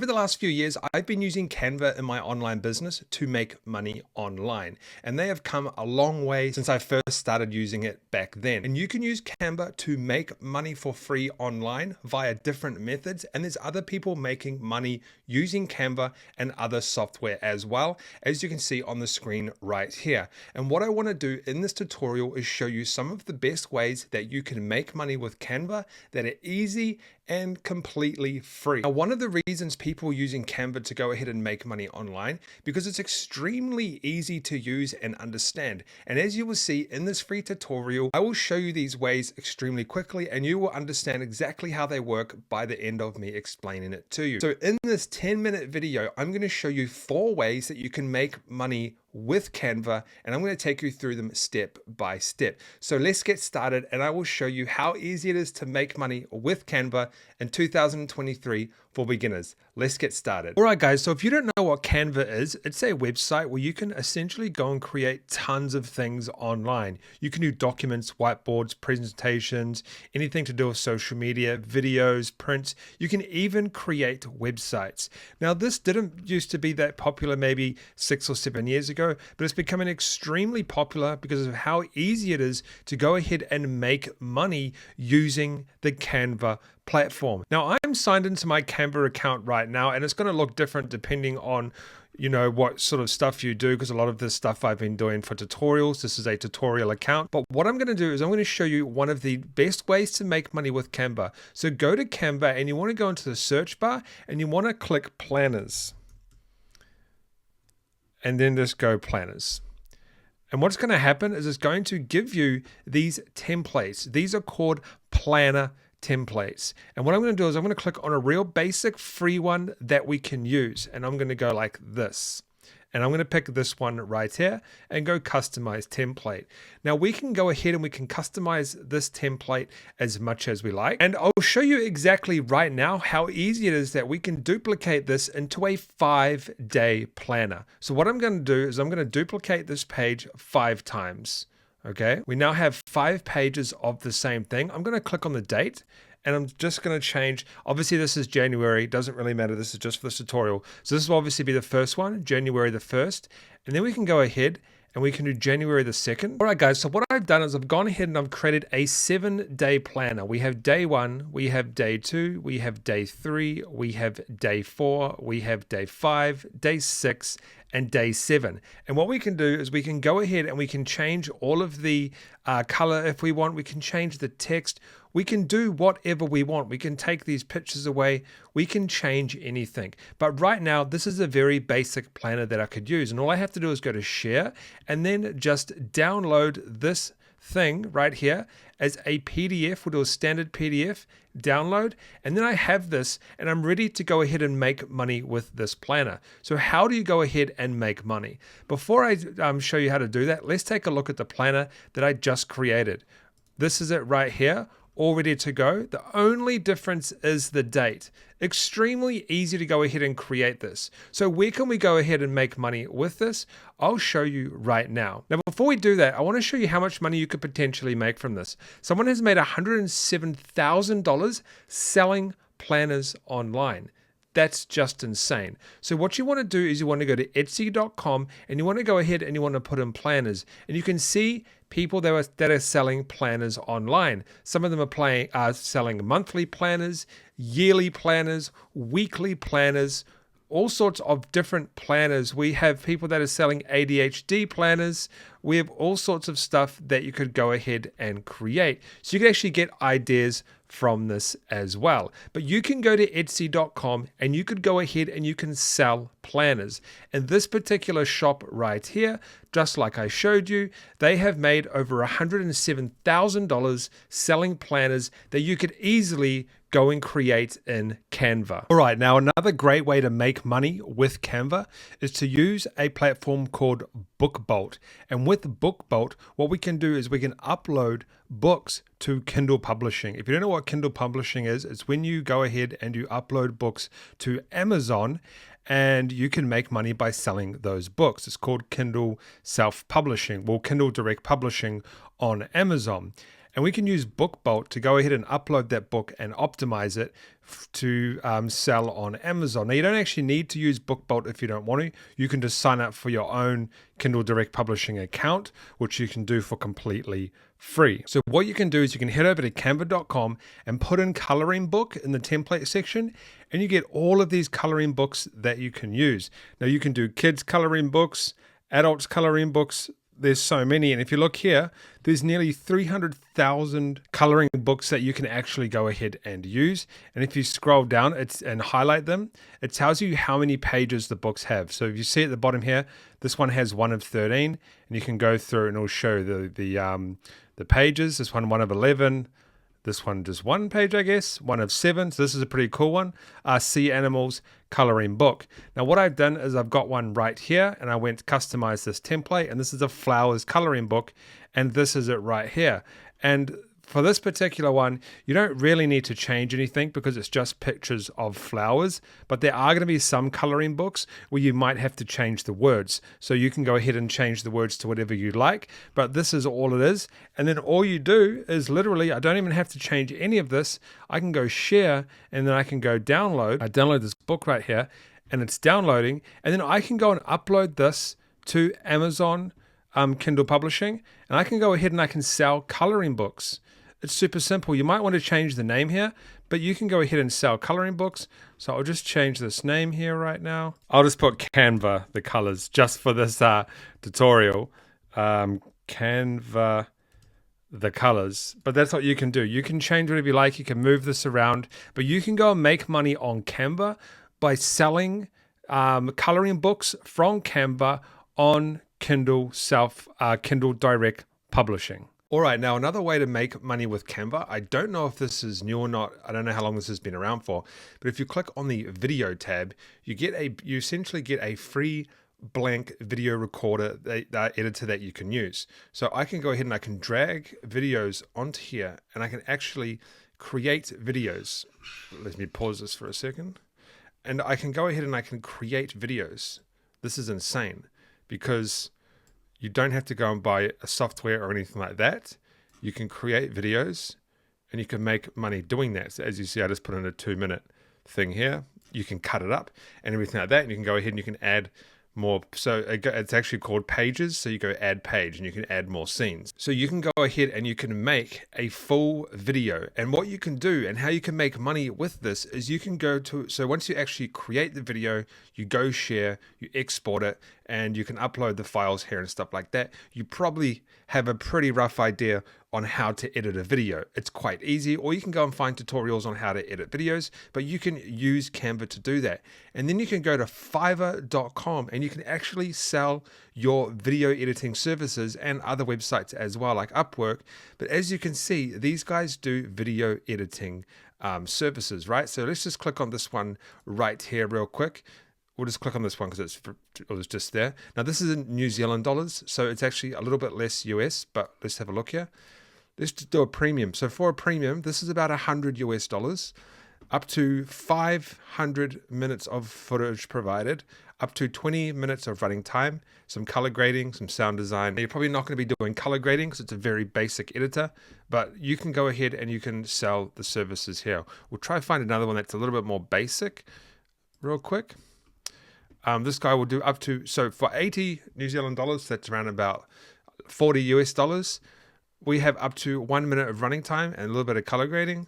Over the last few years, I've been using Canva in my online business to make money online. And they have come a long way since I first started using it back then. And you can use Canva to make money for free online via different methods. And there's other people making money using Canva and other software as well, as you can see on the screen right here. And what I want to do in this tutorial is show you some of the best ways that you can make money with Canva that are easy and completely free. Now, one of the reasons people are using Canva to go ahead and make money online, because it's extremely easy to use and understand. And as you will see in this free tutorial, I will show you these ways extremely quickly and you will understand exactly how they work by the end of me explaining it to you. So in this 10-minute video, I'm going to show you 4 ways that you can make money with Canva, and I'm going to take you through them step by step. So let's get started and I will show you how easy it is to make money with Canva in 2023 for beginners. Let's get started. All right, guys, so if you don't know what Canva is, it's a website where you can essentially go and create tons of things online. You can do documents, whiteboards, presentations, anything to do with social media, videos, prints. You can even create websites. Now, this didn't used to be that popular maybe 6 or 7 years ago, but it's becoming extremely popular because of how easy it is to go ahead and make money using the Canva platform. Now, I'm signed into my Canva account right now, and it's going to look different depending on what sort of stuff you do, because a lot of this stuff I've been doing for tutorials. This is a tutorial account. But what I'm going to do is I'm going to show you one of the best ways to make money with Canva. So go to Canva and you want to go into the search bar and you want to click planners. And then just go planners. And what's going to happen is it's going to give you these templates. These are called planner templates. And what I'm going to do is I'm going to click on a real basic free one that we can use. And I'm going to go like this. And I'm going to pick this one right here and go customize template. Now we can go ahead and we can customize this template as much as we like. And I'll show you exactly right now how easy it is that we can duplicate this into a 5-day planner. So what I'm going to do is I'm going to duplicate this page 5 times. Okay, we now have 5 pages of the same thing. I'm going to click on the date and I'm just going to change. Obviously, this is January. Doesn't really matter. This is just for this tutorial. So this will obviously be the first one, January the 1st. And then we can go ahead and we can do January the 2nd. All right, guys. So what I've done is I've gone ahead and I've created a 7-day planner. We have day 1, we have day 2, we have day 3, we have day 4, we have day 5, day 6, and day 7. And what we can do is we can go ahead and we can change all of the color if we want. We can change the text. We can do whatever we want. We can take these pictures away. We can change anything. But right now, this is a very basic planner that I could use. And all I have to do is go to share and then just download this thing right here as a PDF. We'll do a standard PDF download, and then I have this and I'm ready to go ahead and make money with this planner. So how do you go ahead and make money? Before I show you how to do that, let's take a look at the planner that I just created. This is it right here, all ready to go. The only difference is the date. Extremely easy to go ahead and create this. So where can we go ahead and make money with this? I'll show you right now. Now, before we do that, I want to show you how much money you could potentially make from this. Someone has made $107,000 selling planners online. That's just insane. So what you want to do is you want to go to Etsy.com and you want to go ahead and you want to put in planners. And you can see people that are selling planners online. Some of them are selling monthly planners, yearly planners, weekly planners, all sorts of different planners. We have people that are selling ADHD planners. We have all sorts of stuff that you could go ahead and create. So you can actually get ideas from this as well. But you can go to Etsy.com and you could go ahead and you can sell planners. And this particular shop right here, just like I showed you, they have made over $107,000 selling planners that you could easily go and create in Canva. All right, now another great way to make money with Canva is to use a platform called BookBolt. And with BookBolt, what we can do is we can upload books to Kindle publishing. If you don't know what Kindle publishing is, it's when you go ahead and you upload books to Amazon and you can make money by selling those books. It's called Kindle self-publishing, well, Kindle direct publishing on Amazon. And we can use BookBolt to go ahead and upload that book and optimize it to sell on Amazon. Now, you don't actually need to use BookBolt if you don't want to. You can just sign up for your own Kindle Direct Publishing account, which you can do for completely free. So what you can do is you can head over to canva.com and put in coloring book in the template section, and you get all of these coloring books that you can use. Now, you can do kids coloring books, adults coloring books. There's so many. And if you look here, there's nearly 300,000 coloring books that you can actually go ahead and use. And if you scroll down and highlight them, it tells you how many pages the books have. So if you see at the bottom here, this one has 1 of 13, and you can go through and it'll show the pages. This one of 11. This one just 1 page, I guess, 1 of 7. So this is a pretty cool one. Sea Animals Coloring Book. Now what I've done is I've got one right here, and I went to customize this template, and this is a flowers coloring book, and this is it right here. And for this particular one, you don't really need to change anything because it's just pictures of flowers, but there are going to be some coloring books where you might have to change the words. So you can go ahead and change the words to whatever you like, but this is all it is. And then all you do is literally, I don't even have to change any of this. I can go share, and then I can go download. I download this book right here, and it's downloading, and then I can go and upload this to Amazon Kindle Publishing, and I can go ahead and I can sell coloring books. It's super simple. You might want to change the name here, but you can go ahead and sell coloring books. So I'll just change this name here right now. I'll just put Canva, the colors, just for this tutorial. Canva, the colors. But that's what you can do. You can change whatever you like. You can move this around, but you can go and make money on Canva by selling coloring books from Canva on Kindle Direct Publishing. All right, now another way to make money with Canva, I don't know if this is new or not. I don't know how long this has been around for, but if you click on the video tab, you essentially get a free blank video recorder editor that you can use. So I can go ahead and I can drag videos onto here, and I can actually create videos. Let me pause this for a second. And I can go ahead and I can create videos. This is insane because you don't have to go and buy a software or anything like that. You can create videos and you can make money doing that. So as you see, I just put in a 2-minute thing here. You can cut it up and everything like that. And you can go ahead and you can add more. So it's actually called pages. So you go add page and you can add more scenes. So you can go ahead and you can make a full video. And what you can do and how you can make money with this is you can go to, so once you actually create the video, you go share, you export it, and you can upload the files here and stuff like that. You probably have a pretty rough idea on how to edit a video. It's quite easy, or you can go and find tutorials on how to edit videos, but you can use Canva to do that. And then you can go to fiverr.com and you can actually sell your video editing services and other websites as well, like Upwork. But as you can see, these guys do video editing services, right? So let's just click on this one right here real quick. We'll just click on this one because it was just there. Now this is in New Zealand dollars, so it's actually a little bit less US, but let's have a look here. Let's do a premium. So for a premium, this is about $100 US, up to 500 minutes of footage provided, up to 20 minutes of running time, some color grading, some sound design. Now, you're probably not going to be doing color grading because it's a very basic editor, but you can go ahead and you can sell the services here. We'll try to find another one that's a little bit more basic real quick. This guy will do up to, so for 80 New Zealand dollars, that's around about 40 US dollars. We have up to 1 minute of running time and a little bit of color grading.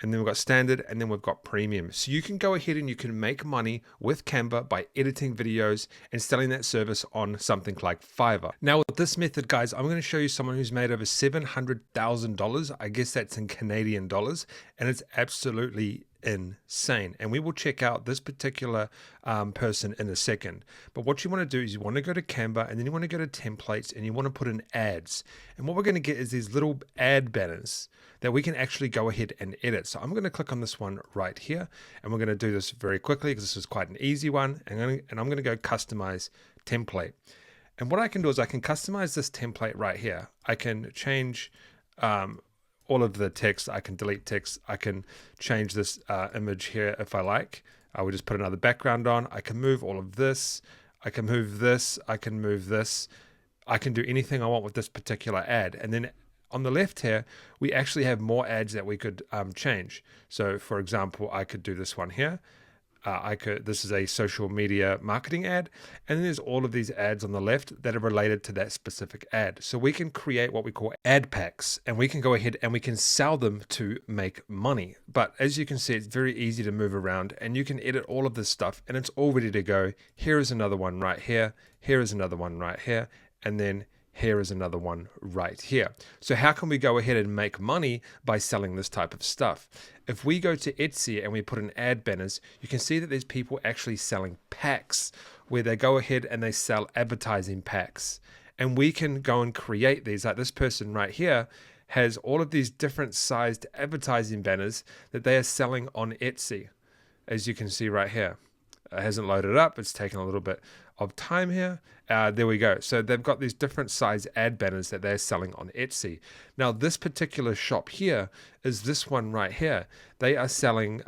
And then we've got standard, and then we've got premium. So you can go ahead and you can make money with Canva by editing videos and selling that service on something like Fiverr. Now with this method, guys, I'm going to show you someone who's made over $700,000. I guess that's in Canadian dollars, and it's absolutely insane. And we will check out this particular person in a second. But what you want to do is you want to go to Canva, and then you want to go to templates, and you want to put in ads. And what we're going to get is these little ad banners that we can actually go ahead and edit. So I'm going to click on this one right here, and we're going to do this very quickly because this is quite an easy one. And I'm going to go customize template. And what I can do is I can customize this template right here. I can change all of the text. I can delete text. I can change this image here if I like. I would just put another background on. I can move all of this. I can move this. I can move this. I can do anything I want with this particular ad. And then On the left here, we actually have more ads that we could change. So for example, I could do this one here. This is a social media marketing ad, and then there's all of these ads on the left that are related to that specific ad. So we can create what we call ad packs, and we can go ahead and we can sell them to make money. But as you can see, it's very easy to move around, and you can edit all of this stuff, and it's all ready to go. Here is another one right here. Here is another one right here, and then here is another one right here. So how can we go ahead and make money by selling this type of stuff? If we go to Etsy and we put in ad banners, you can see that there's people actually selling packs where they go ahead and they sell advertising packs. And we can go and create these. Like this person right here has all of these different sized advertising banners that they are selling on Etsy, as you can see right here. It hasn't loaded up. It's taken a little bit of time here. There we go. So they've got these different size ad banners that they're selling on Etsy. Now this particular shop here is this one right here. They are selling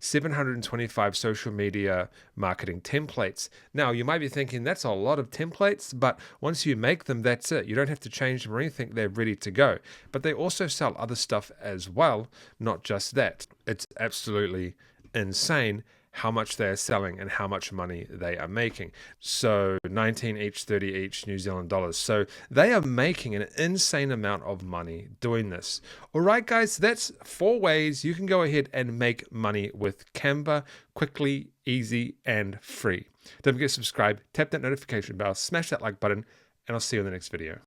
725 social media marketing templates. Now you might be thinking that's a lot of templates, but once you make them, that's it. You don't have to change them or anything. They're ready to go. But they also sell other stuff as well, not just that. It's absolutely insane how much they are selling and how much money they are making. So 19 each, 30 each New Zealand dollars. So they are making an insane amount of money doing this. All right, guys, that's 4 ways you can go ahead and make money with Canva quickly, easy, and free. Don't forget to subscribe, tap that notification bell, smash that like button, and I'll see you in the next video.